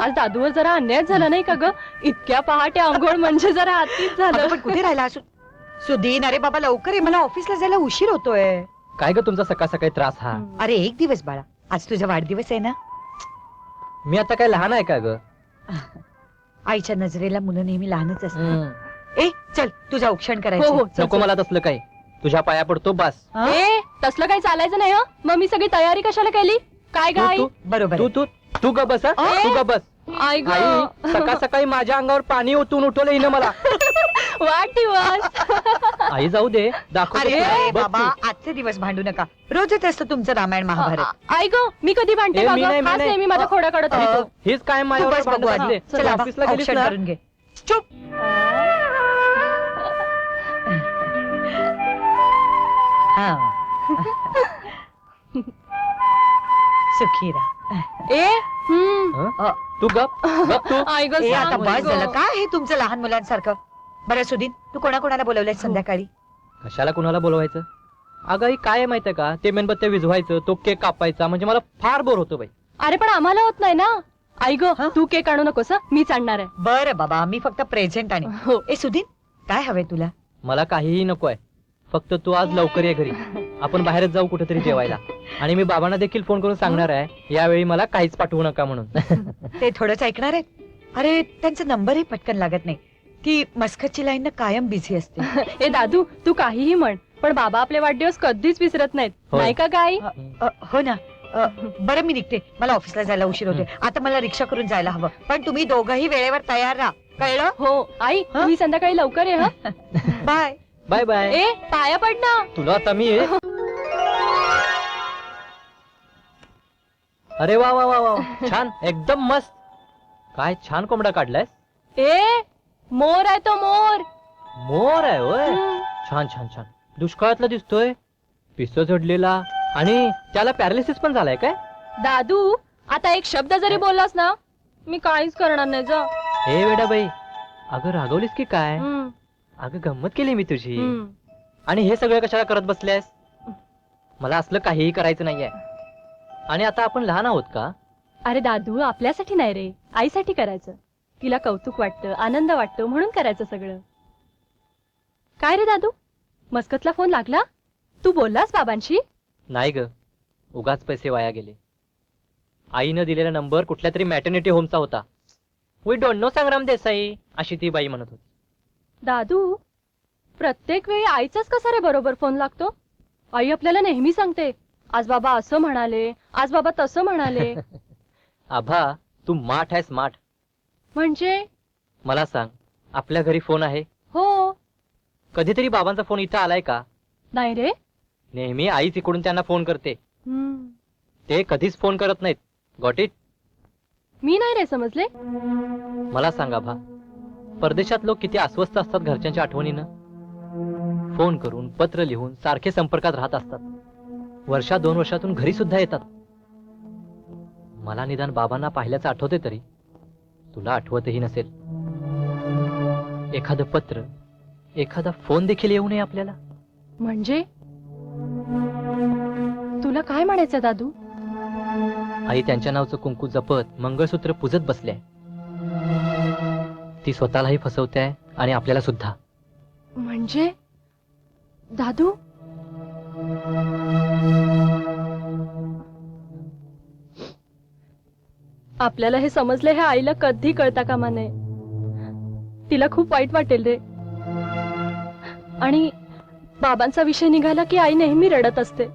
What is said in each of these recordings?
आज दादूवर जरा अन्याय झाला नाही का ग? इतक्या पहाटे आंघोळ म्हणजे जरा अतिच झालं. पण कुठे राहिला सुदीन? अरे बाबा लवकर ये, मला ऑफिसला जायला उशीर होतोय. काय ग तुमचा सकाळ सकाळी त्रास हा? अरे एक दिवस बाळा, आज तुझा वाढदिवस आहे ना. मी आता काय लहान आहे का ग? आईच्या नजरेला मुलं नेहमी लहानच असतात. ए चल, तुझा औक्षण हो करायचं. हो नको मला तसलं काय. तुझ्या पाया पडतो बस. ए तसलं काही चालायचं नाही हं. मग मी सगळी तयारी कशाला केली? काय तू काय तू बरोबर तू आहे. तू तू ग बस हा? ए? तू ग बस. आई ग आई सकाळ सकाळी माझ्या अंगावर पाणी ओतून उठवलं हिनं मला. वाढदिवस. आई जाऊ दे, दाखव. अरे बाबा, आजचे दिवस भांडू नका. रोजच असतं तुमचं रामायण महाभारत. आई ग मी कधी भांडते ए, का मी ग? नाही, मी हाच नाही. नेहमी माझ्या खोड्या काढत असतो. हेच काय तू माझ्यावर बस बघू भांडण आधी. असते. चल बाबा, ऑफिसला गेलीस औक्षण ना? करून घे. चुप. हा. सुखी राहा. ए हं? तू गप गप तू. आई ग ए, आता सांग बस ग. झालं. काय हे तुमचं लहान मुलांसारखं? बरं सुदीन, तू कोणाकोणाला बोलवलंय संध्याकाळी? कशाला कुणाला बोलवायचं? अगं आई काय आहे माहितीये का, ते मेणबत्त्या विझवायचं, तो केक कापायचा, म्हणजे मला फार बोर होतो बाई. अरे पण आम्हाला होत नाही ना. आई ग हं? तू केक आणू नकोस हं. मीच आणणार आहे. बरं बाबा, मी फक्त प्रेझेंट आणि हो ए सुदीन, काय हवंय तुला? मला काहीही नको आहे, फक्त तू आज लवकर ये घरी. आपण बाहेरच जाऊ कुठेतरी जेवायला. आणि मी बाबांना देखील फोन करून सांगणार आहे, यावेळी मला काहीच पाठवू नका म्हणून. ते थोडंच ऐकणार आहेत? अरे त्यांचा नंबरही पटकन लागत नाही. ती मस्कटची लाईन कायम बिझी असते. ए दादू तू काहीही म्हण पण बाबा आपले वाढदिवस कधीच विसरत नाहीत. होय. नाही का गाई? हो ना. बरं मी निघते, मला ऑफिसला जायला उशीर होते. आता मला रिक्षा करून जायला हवं, पण तुम्ही दोघंही वेळेवर तयार राहा, कळलं? हो आई तुम्ही संध्याकाळी लवकर ये हं. बाय. Bye bye. ए पाया पड ना. तुला आता मी अरे वा वा वा वा, छान, एकदम मस्त. काय छान कोंबडा काढलायस. ए मोर आहे तो मोर. मोर आहे होय. छान छान छान. दुष्काळातला दिसतोय, पिस झडलेला, आणि त्याला पॅरालिसिस पण झालाय काय? दादू आता एक शब्द जरी बोललास ना मी काहीच करणार नाही जा. हे वेडा बाई, अगं रागवलीस की काय? अगं गंमत केली मी तुझी. आणि हे सगळं कशाला करत बसल्यास? मला असलं काहीही करायचं नाहीये. आणि आता आपण लहान आहोत का? अरे दादू आपल्यासाठी नाही रे, आईसाठी करायचं. तिला कौतुक वाटतं, आनंद वाटतो म्हणून करायचं सगळं. काय रे दादू, मस्कतला फोन लागला? तू बोललास बाबांशी? नाही ग, उगाच पैसे वाया गेले. आईनं दिलेला नंबर कुठल्या तरी मॅटर्निटी होमचा होता. वी डोंट नो संग्राम देसाई, अशी ती बाई म्हणत होती. दादू प्रत्येक वेळी आईचाच कसा रे बरोबर फोन लागतो? आई आपल्याला नेहमी सांगते, आज बाबा असं म्हणाले, आज बाबा तसं म्हणाले. आभा तू माठ आहेस माठ. म्हणजे मला सांग, आपल्या घरी फोन आहे? हो. कधीतरी बाबांचा फोन इथं आलाय का? नाही रे. नेहमी आईच इकडून त्यांना फोन करते. ते कधीच फोन करत नाहीत. Got it? मी नाही रे समजले. मला सांग आभा, परदेशात लोक किती अस्वस्थ असतात घरच्यांच्या आठवणीनं. फोन करून, पत्र लिहून सारखे संपर्कात राहत असतात. वर्षा 2 वर्षातून घरी सुद्धा येतात. मला निदान बाबांना पाहिल्याचं आठवते तरी, तुला आठवतही नसेल. एखादं पत्र, एखादा फोन देखील येऊ नये आपल्याला. म्हणजे तुला काय म्हणायचं दादू? आई त्यांच्या नावचं कुंकू जपत मंगळसूत्र पूजत बसले. ती स्वतःलाही फसवते आणि आपल्याला सुद्धा. म्हणजे दादू आपल्याला हे समजले हे आईला कधी कळता कामा नये. तिला खूप वाईट वाटेल रे. आणि बाबांचा विषय निघाला की आई नेहमी रडत असते.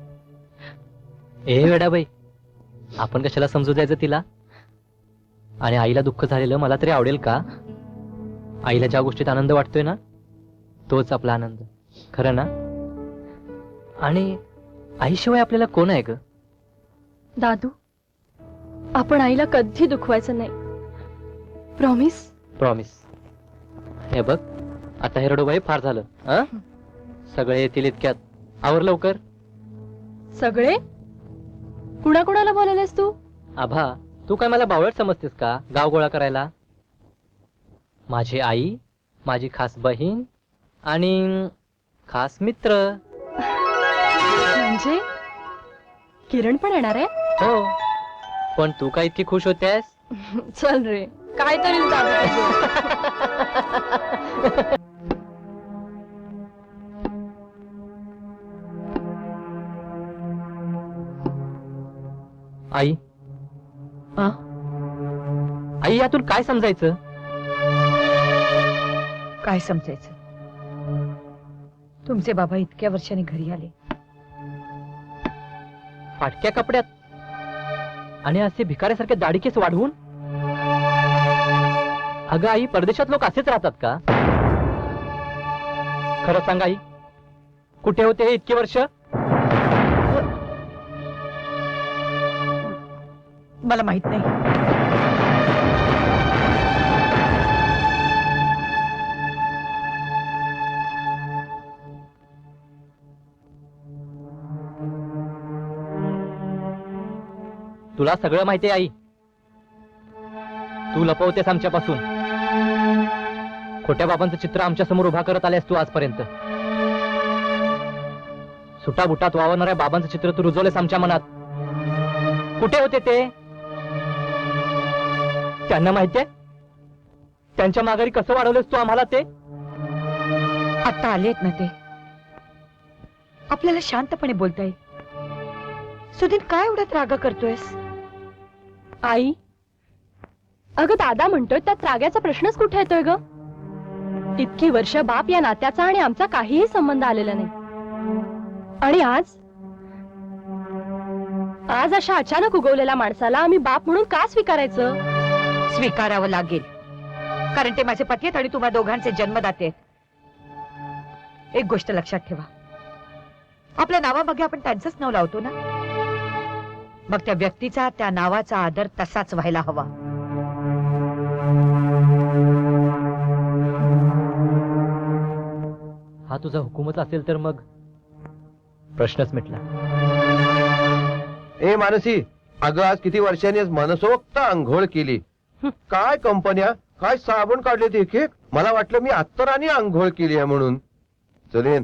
ए वेडाबाई, आपण कशाला समजू द्यायचं तिला? आणि आईला दुःख झालेलं मला तरी आवडेल का? आईला ज्या गोष्टीत आनंद वाटतोय ना, तोच आपला आनंद, खरं ना? आणि आईशिवाय आपल्याला कोण आहे ग? दादू आपण आईला कधी दुखवायचं नाही. प्रॉमिस? प्रॉमिस. हे बघ, आता हे रडोबाई फार झालं. सगळे येतील इतक्यात. आवर लवकर. सगळे? कुणाकुणाला बोलवलेस तू? आभा तू काय मला बावळट समजतेस का गाव गोळा करायला? माझी आई, माझी खास बहीण आणि खास मित्र. म्हणजे किरण पण येणार आहे? हो, पण तू काय इतकी खुश होतेस? चल रे काहीतरी दादू आई आ? आई यातून काय समजायचं? काय समजायचं? तुमचे बाबा इतक्या वर्षांनी घरी आले, फाटक्या कपड्यात आणि असे भिकाऱ्यासारखे दाढी केस वाढवून. अगं आई, परदेशात लोक असेच राहतात का? खरं सांग आई, कुठे होते हे इतकी वर्ष? मला माहित नाही. तुला सगळं माहिती आहे आई. तू लपवतेस आमच्यापासून. खोट्या बाबांचं चित्र आमच्या समोर उभा करत आल्यास तू आजपर्यंत. सुटाबुटात वावरणाऱ्या बाबांचं चित्र तू रुजवलेस आमच्या मनात. कुठे होते ते? त्यांना माहितीये त्यांच्या माघारी कसं वाढवलंस तू आम्हाला ते? आता आलेत ना ते, आपल्याला शांतपणे बोलता येईल. सुधीर, काय एवढ्यात रागा करतोयस? आई अगं दादा म्हणतोय त्यात रागाचा प्रश्नच कुठे येतोय ग? इतकी वर्ष बाप या नात्याचा आणि आमचा काहीही संबंध आलेला नाही. आणि आज अशा अचानक उगवलेल्या माणसाला आम्ही बाप म्हणून का स्वीकारायचं? स्वीकारावं लागेल, कारण ते माझे पती आहेत आणि तुम्हा दोघांचे जन्मदाते आहेत. एक गोष्ट लक्षात ठेवा, आपल्या नावामागे आपण त्यांचंच नाव लावतो ना, मग त्या व्यक्तीचा, त्या नावाचा आदर तसाच व्हायला हवा. हा तुझा हुकूमच असेल तर मग प्रश्नच मिटला. ए मानसी, अगं आज किती वर्षांनी मनसोक्त आंघोळ केली. काय कंपन्या, काय साबण काढले एक एक. मला वाटलं मी अत्तराने आंघोळ केली आहे म्हणून. सुनील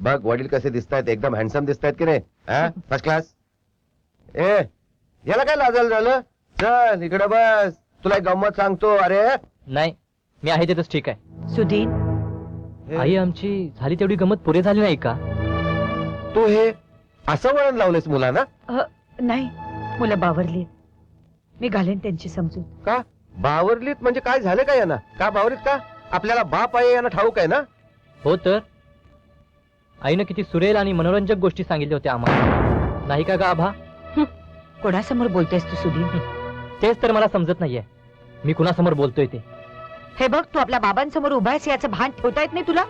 बघ, वडील कसे दिसतायत, एकदम हँडसम दिसतायत की नाही? First class. ए याला काय लाजायला झालं? चल इकडे बस, तुला एक गंमत सांगतो. अरे नाही, मी आहे तिथंच ठीक आहे. सुधीर, आई, आमची झाली तेवढी गमत पुरे झाली नाही का? तू हे असं वळण लावलेस मुलांना? नाही, मुलं बावरली, मी घालेन त्यांची समजूत. का बावरलीत? म्हणजे काय झालं का यांना? का बावरीत का? आपल्याला बाप आहे यांना ठाऊक आहे ना? हो तर आईनं किती सुरेल आणि मनोरंजक गोष्टी सांगितल्या होत्या आम्हाला, नाही का गा आभा? कोणासमोर बोलतेस तू सुधीर? तेच तर मला समजत नाहीये, मी कुणासमोर बोलतोय ते. हे बघ, तू आपल्या बाबांसमोर उभा आहेस याचं भान ठेवता येत नाही तुला?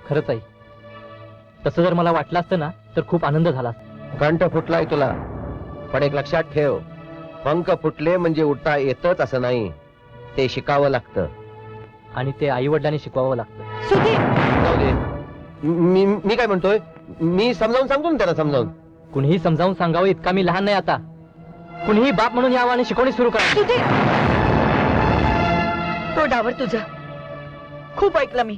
खरंच आई, तसं जर मला वाटलं असतं ना तर खूप आनंद झाला असता. कंठ फुटलाय तुला, पण एक लक्षात ठेव, पंख फुटले म्हणजे उडता येतच असं नाही, ते शिकावं लागतं. आणि ते आई वडिलांनी शिकवावं लागतं. सुधीर, जाऊ दे. मी काय म्हणतोय, मी समजावून सांगतो ना त्याला, समजावून. कुणीही समजावून सांगावं इतका मी लहान नाही आता. कुणीही बाप म्हणून यावं आणि शिकवणी सुरू करा. सुधीर, तोंडावर तुझं खूप ऐकलं मी.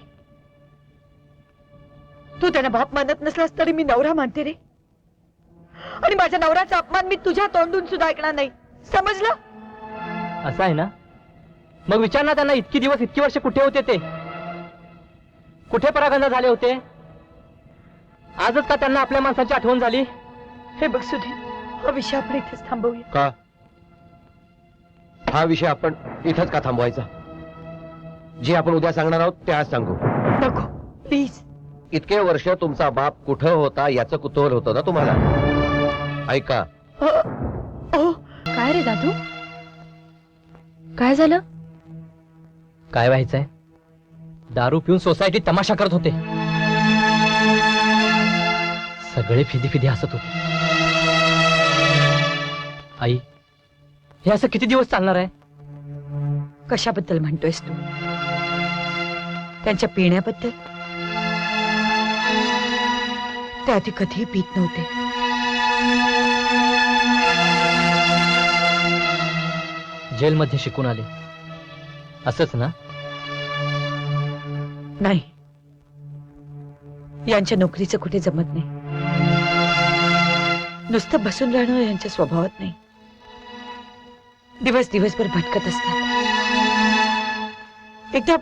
तू त्यांना बाप मानत नसलास तरी मी नवरा मानते रे, आणि माझ्या नवऱ्याचा अपमान मी तुझ्या तोंडून सुद्धा ऐकणार नाही, समजलं? असं आहे ना? मग विचार ना त्यांना, इतकी दिवस इतकी वर्ष कुठे होते ते? कुठे परागंदा झाले होते? आजच का त्यांना आपल्या माणसाची आठवण झाली? हे बघ सुधीर, हा विषय आपण इथेच थांबवूया. का हा विषय आपण इथंच का थांबवायचा? जे आपण उद्या सांगणार आहोत ते आज सांगू. नको प्लीज. इतके वर्ष तुमचा बाप कुठं होता याचं कुतूहल होतं ना तुम्हाला? ऐका, काय रे दादू, काय झालं? काय व्हायचंय? दारू पिऊन सोसायटीत तमाशा करत होते, सगळे फिदी फिदी हसत होते. आई, हे असं किती दिवस चालणार आहे? कशाबद्दल म्हणतोयस तू? त्यांच्या पिण्याबद्दल? ते आधी कधीही पीत नव्हते. जेलमध्ये शिकून आले असंच ना? नाही, यांच्या नोकरीचं कुठे जमत नाही. नुसतं बसून राहणं यांच्या स्वभावात नाही. दिवसभर भटकत असतात. एकदा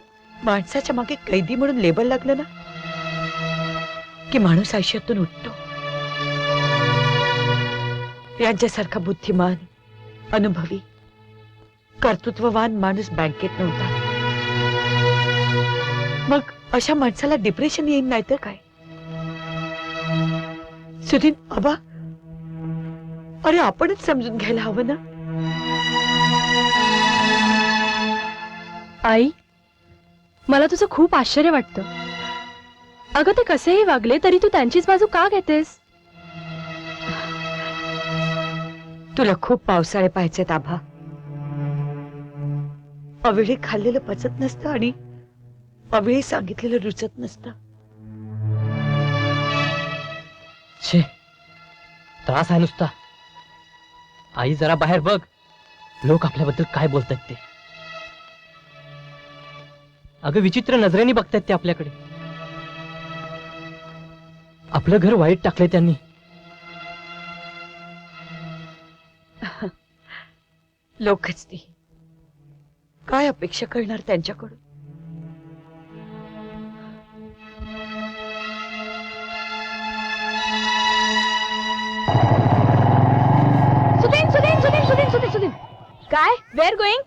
माणसाच्या मागे कैदी म्हणून लेबल लागलं ना की माणूस आयुष्यातून उठतो. यांच्यासारखा बुद्धिमान, अनुभवी, कर्तृत्ववान माणूस बँकेत नव्हता. मग अशा माणसाला डिप्रेशन येईल नाही तर काय. सुधीर आबा, अरे आपणच समजून घ्यायला हवं ना. आई, मला तुझं खूप आश्चर्य वाटतं. अगं ते कसेही वागले तरी तू त्यांचीच बाजू का घेतेस? तुला खूप पावसाळे पाहायचेत आभा. अवेळी खाल्लेलं पचत नसतं आणि अवेळी सांगितलेलं रुचत नसतं. छे, त्रास आहे नुसता. आई जरा बाहेर बघ, लोक आपल्याबद्दल काय बोलतात ते. अगं विचित्र नजरेने बघतायत ते आपल्याकडे. आपलं घर वाईट टाकले त्यांनी. लोकच ती काय अपेक्षा करणार त्यांच्याकडून. सुधीन सुधीन सुधीन सुधीन सुधीन सुधीन काय? Where going?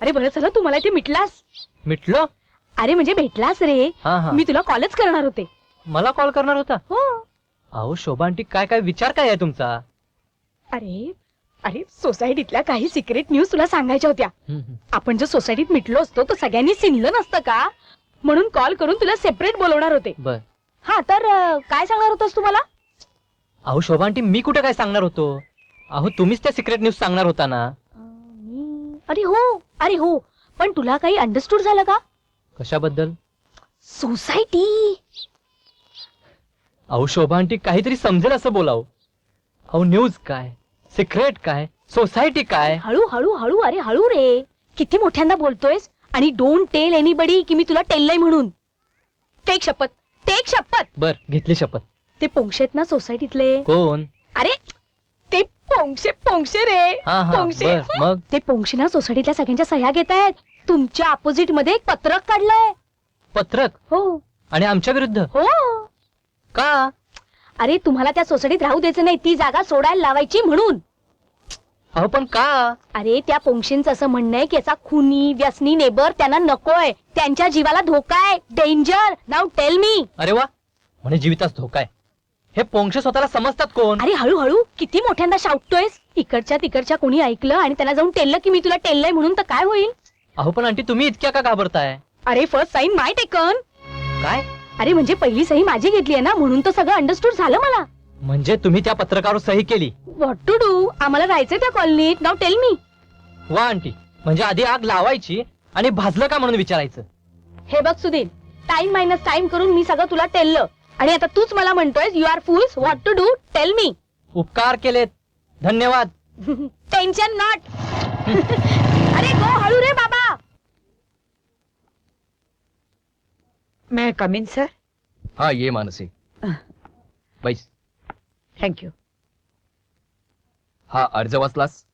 अरे बरं झालं तू मला इथे मिटलास. मिटलो? अरे म्हणजे भेटलास रे. हा हा, मी तुला कॉलच करणार होते. मला कॉल करणार होता? हो. अहो शोभा आंटी, काय काय विचार काय आहे तुमचा? अरे अरे सोसायटीतल्या काही सिक्रेट न्यूज तुला सांगायच्या होत्या. आपण जर सोसायटीत मिटलो असतो तर सगळ्यांनी सिनलं नसतं का? म्हणून कॉल करून तुला सेपरेट बोलवणार होते. बर. हा तर काय सांगणार होतास तुम्हाला? अहो शोभा आंटी, मी कुठे काय सांगणार होतो? अहो तुम्हीच त्या सिक्रेट न्यूज सांगणार होता ना. अरे हो पण तुला काही अंडरस्टूड झालं का? कशाबद्दल? सोसायटी. अहो शोभा आंटी, काहीतरी समजेल असं बोलाव. अहो न्यूज काय, सिक्रेट काय, सोसायटी काय? हळू हळू हळू. अरे हळू रे. किती मोठ्यांदा बोलतोयस. आणि डोंट टेल एनीबडी की मी तुला टेललंय म्हणून. टेक शपथ, टेक शपथ. बर, घेतली शपथ. ते पोंक्षेत ना सोसायटीतले. कोण? अरे ते पोंक्षे रे. हा हा, पोंक्षे. बर. मग ते पोंक्षे ना सोसायटीतल्या सगळ्यांच्या सह्या घेत आहेत. तुमच्या अपोजिट मध्ये एक पत्रक काढलंय. पत्रक? हो आणि आमच्या विरुद्ध? हो. का? अरे तुम्हाला त्या सोसायटीत राहू द्यायचं नाही, ती जागा सोडायला लावायची म्हणून. अहो पण का? अरे त्या पोंक्षेंचं असं म्हणणं आहे की याचा खुनी व्यसनी नेबर त्यांना नकोय. त्यांच्या जीवाला धोका आहे. डेंजर. नाउ टेल मी. अरे वा, म्हणजे जीवितास धोका आहे. हे पोंक्षे स्वतःला समजतात कोण? अरे हळूहळू. किती मोठ्यांदा शाउटतोयस. इकडच्या तिकडच्या कोणी ऐकलं आणि त्यांना जाऊन टेललं की मी तुला टेललंय म्हणून तर काय होईल? अहो पण आंटी, तुम्ही इतक्या का घाबरताय? अरे फर्स्ट साईन माय टेकन. काय अरे म्हणजे पहिली सही माझी घेतली आहे ना, म्हणून तर सगळं अंडरस्टूड झालं मला. म्हणजे तुम्ही त्या पत्रकावर सही केली? What to do. आम्हाला राहायचंय त्या कॉलनीत. Now tell me. वा आंटी, म्हणजे आधी आग लावायची आणि भाजलं का म्हणून विचारायचं. हे बघ सुधीर, टाइम मायनस टाइम करून मी सगळं तुला टेललं आणि आता तूच मला म्हणतोयस you are fools. What to do tell me. उपकार केलेत, धन्यवाद. Tension not. अरे गो हळू रे बाबा. May come in sir? हा, ये मानसी. बैस. थँक्यू. हा अर्ज वाचलास?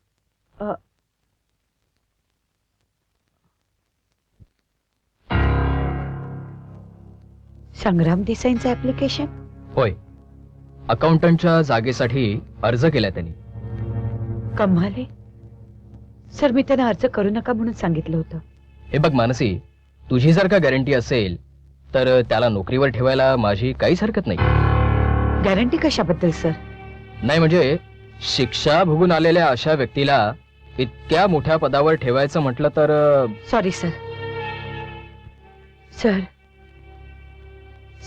संग्राम देसाईंचं ऍप्लिकेशन? होय, अकाउंटंटच्या जागेसाठी अर्ज केलाय त्यांनी. कमाले. सर मी त्यांना अर्ज करू नका म्हणून सांगितलं होतं. हे बघ मानसी, तुझी जर का गॅरंटी असेल तर त्याला नोकरीवर ठेवायला माझी काहीच हरकत नाही. गॅरंटी कशाबद्दल सर? नाही म्हणजे शिक्षा भोगून आलेल्या अशा व्यक्तीला इतक्या मोठ्या पदावर ठेवायचं म्हटलं तर सॉरी सर. सर,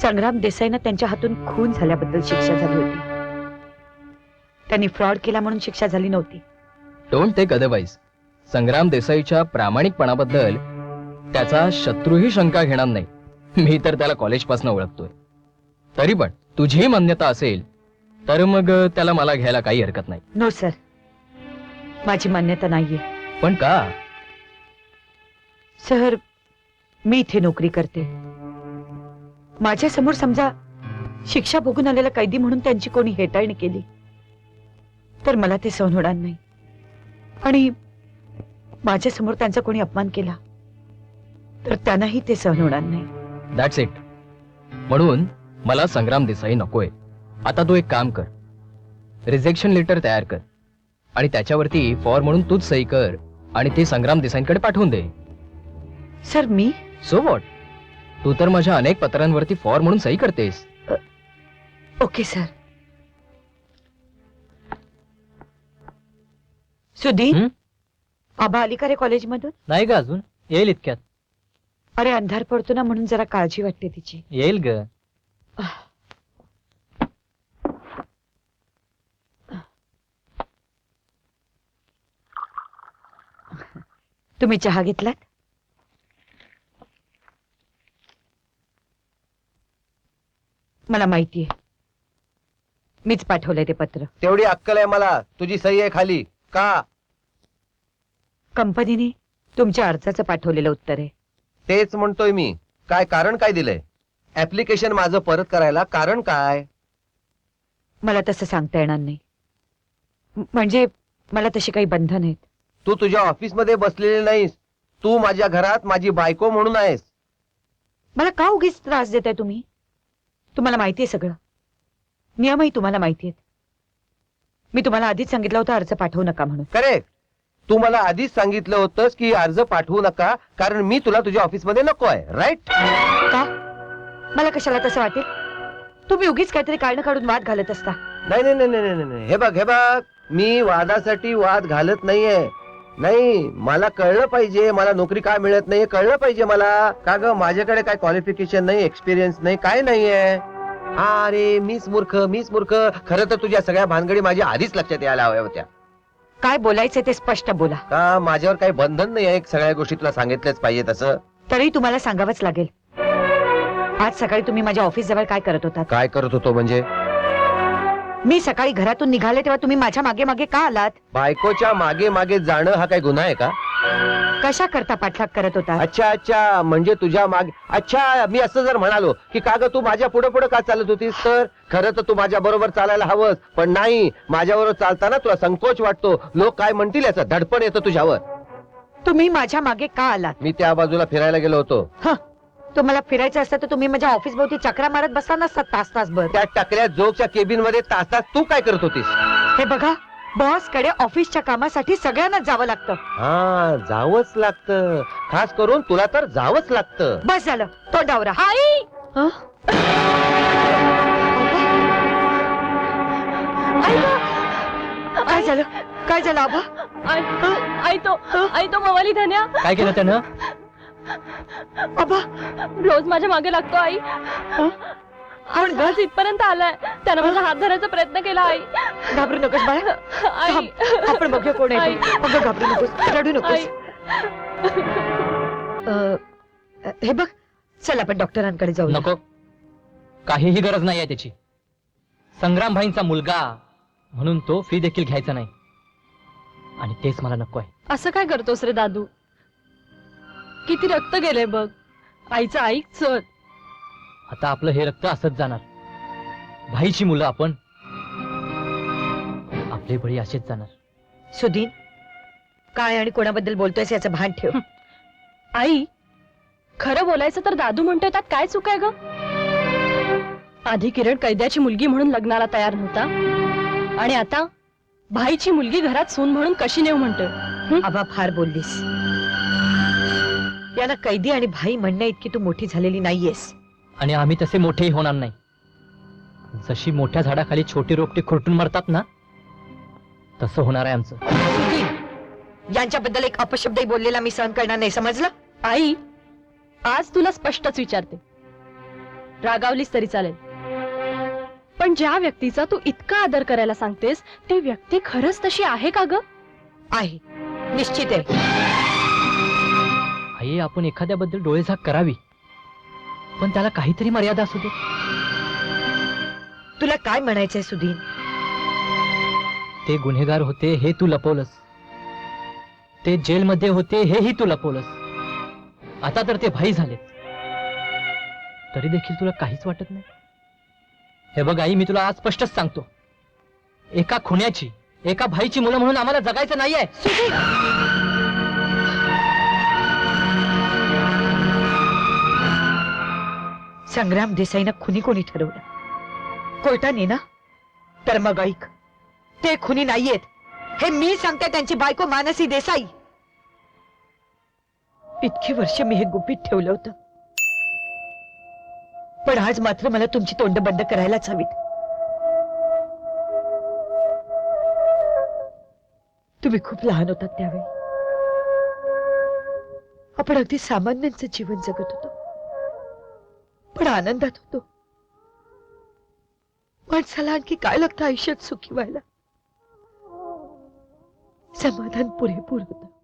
संग्राम देसाईंना त्यांच्या हातून खून झाल्याबद्दल शिक्षा झाली होती. त्यांनी फ्रॉड केला म्हणून शिक्षा झाली नव्हती. Don't take otherwise. संग्राम देसाईच्या प्रामाणिकपणाबद्दल त्याचा शत्रूही शंका घेणार नाही. मी तर त्याला कॉलेजपासून ओळखतोय. तरी पण तुझी मान्यता असेल तर मग त्याला मला घ्यायला काही हरकत नाही. नो सर, माझी मान्यता नाहीये. पण का? सर, मी इथे नोकरी करते. माझ्या समोर समजा शिक्षा भोगून आलेला कैदी म्हणून त्यांची कोणी हेटाळणी केली तर मला ते सहन होणार नाही. आणि माझ्यासमोर त्यांचा कोणी अपमान केला तर त्यांनाही ते सहन होणार नाही. That's it. म्हणून मला संग्राम देसाई नकोय. आता तू एक काम कर, रिजेक्शन लेटर तयार कर आणि त्याच्यावरती फॉर म्हणून तूच सही कर आणि ते संग्राम देसाईंकडे पाठवून दे. सर मी सो व्हॉट, तू तर माझ्या अनेक पत्रांवरती फॉर म्हणून सही करतेस. Okay sir. सुधीर, हं? आबा आली का रे कॉलेजमधून? नाही ग अजून, येईल इतक्यात. अरे अंधार पडतो ना म्हणून जरा काळजी वाटते तिची. येईल ग. तुम्ही चहा घेतलात? मला माहितीये, मीच पाठवलंय ते पत्र. तेवढी अक्कल आहे मला, तुझी सही आहे खाली का? कंपनीने तुमच्या अर्जाचं पाठवलेलं उत्तर आहे. तेच म्हणतोय मी. काय कारण काय दिलंय ऍप्लिकेशन माझं परत करायला? कारण काय? मला तसं सांगता येणार नाही. म्हणजे मला तशी काही बंधन आहेत. तू तुझ्या ऑफिस मध्ये बसलेली नाहीस, तू माझ्या घरात माझी बायको म्हणून आहेस. मला का उगीच त्रास देताय तुम्ही? तुम्हाला माहितीये सगळं, नियमही तुम्हाला माहिती आहेत. मी तुम्हाला आधीच सांगितलं होतं अर्ज पाठवू नका म्हणून. करेक्ट. तू मला आधीच सांगितलं होतंस की अर्ज पाठवू नका कारण मी तुला तुझ्या ऑफिस मध्ये नको आहे. राईट? का? मला कशाला तसं वाटेल? तुम्ही उगीच काहीतरी कारण काढून वाद घालत असता. नाही नाही नाही नाही नाही नाही. हे बघ, मी वादासाठी वाद घालत नाहीये. नाही, मला कळलं पाहिजे मला नोकरी काय मिळत नाहीये, कळलं पाहिजे मला. का ग, माझ्याकडे काय क्वालिफिकेशन नाही, एक्सपिरियन्स नाही, काय नाहीये. अरे मीच मूर्ख. खरं तर तुझ्या सगळ्या भानगडी माझ्या आधीच लक्षात यायला हव्या होत्या. काय बोलायचं ते स्पष्ट बोला. का माझ्यावर काही बंधन नाही आहे, सगळ्या गोष्टी तुला सांगितल्याच पाहिजे तसं. तरी तुम्हाला सांगावंच लागेल. आज सकाळी तुम्ही माझ्या ऑफिस जवळ काय करत होता? काय करत होतो म्हणजे? मी सकाळी घरातून निघाले तेव्हा तुम्ही माझ्या मागे मागे का आलात? बायकोच्या मागे मागे जाणं हा काय गुन्हा आहे का? कशा करता पाठलाग करत होता? अच्छा, म्हणजे तुझ्या मागे. अच्छा, मी असं जर म्हणालो की का ग तू माझ्या पुढे पुढे का चालत होतीस, तर खरं तर तू माझ्या बरोबर चालायला हवंस, पण नाही. माझ्याबरोबर चालताना तुला संकोच वाटतो, लोक काय म्हणतील याचं धडपण येतं तुझ्यावर. तुम्ही माझ्या मागे का आलात? मी त्या बाजूला फिरायला गेलो होतो. तुम्हाला फिरायचं असतं तर तुम्ही माझ्या ऑफिस भोवती चक्रा मारत बसला नसतात तास-तासभर. त्या टकल्या जोगच्या केबिन मध्ये तास तू काय करत होतीस? हे बघा, बॉस कडे ऑफिसच्या कामासाठी सगळ्यांना जावं लागतं. हा, जावंच लागतं. खास करून तुला तर जावंच लागतं. बस झालं, तोंडावर राहा. आई हं? काय झालं? काय झालं आबा? आई तो मवाली धन्या काय केलं त्यानं? आबा, रोज माझ्या मागे लागतो आई. कोण ग? आज इथपर्यंत आलाय. त्यानं माझा हात धरायचा प्रयत्न केला. आई घाबरू नकोस बाळा. आई थांब, आपण बघूया कोण आहे आई. ते. अगं घाबरू नकोस, रडू नकोस. आई. हे बघ, चल आपण डॉक्टरांकडे जाऊ. नको, काहीही गरज नाही आहे त्याची. संग्राम भाईंचा मुलगा म्हणून तो फी देखील घ्यायचा नाही आणि तेच मला नको आहे. असं काय करतोस रे दादू? किती रक्त गेलंय बघ. आईचं ऐक चल. आता आपलं हे रक्त असंच जाणार. भाईची मुलं आपण, आपले बळी असेच जाणार. सुधीन, काय आणि कोणाबद्दल बोलतोयस याचं भान ठेव. आई खरं बोलायचं तर दादू म्हणतोय त्यात काय चूक आहे ग? आधी किरण कैद्याची मुलगी म्हणून लग्नाला तयार नव्हता आणि आता भाईची मुलगी घरात सून म्हणून कशी नेऊ म्हणतोय. आबा फार बोललीस. याला कैदी आणि भाई म्हणण्या इतकी तू मोठी झालेली नाहीयेस. आणि आम्ही तसे मोठेही होणार नाही. जशी मोठ्या झाडाखाली छोटी रोपटी खुरटून मरतात ना, तसं होणार आहे आमचं. सुधीन, यांच्याबद्दल एक अपशब्दही बोललेला मी सहन करणार नाही, समजलं? आई आज तुला स्पष्टच विचारते, रागावलीस तरी चालेल, पण ज्या व्यक्तीचा तू इतका आदर करायला सांगतेस ती व्यक्ती खरंच तशी आहे का ग? आहे, निश्चित आहे. आई, आपण एखाद्याबद्दल डोळेझाक करावी, पण त्याला काहीतरी मर्यादा असू दे. तुला काय म्हणायचंय सुधीन? ते गुन्हेगार होते हे तू लपवलंस, ते जेलमध्ये होते हेही तू लपवलंस, आता तर ते भाई झाले, तरी देखील तुला काहीच वाटत नाही. हे बघ आई, मी तुला आज स्पष्टच सांगतो, एका खुन्याची, एका भाईची मुलं म्हणून आम्हाला जगायचं नाहीये. सुधीन, संग्राम देसाईनं खुनी कोणी ठरवलं कोर्टाने ना? तर मग ऐक, ते खुनी नाहीयेत हे मी सांगते. त्यांची बायको मानसी देसाई. इतकी वर्ष मी हे गुपित ठेवलं होतं, पण आज मात्र मला तुमची तोंड बंद करायलाच हवीत. तुम्ही खूप लहान होतात त्यावेळी. आपण अगदी सामान्यांचं जीवन जगत होतो, पण आनंदात होतो. माणसाला आणखी काय लागतं आयुष्यात सुखी व्हायला? समाधान पुरेपूर होतं.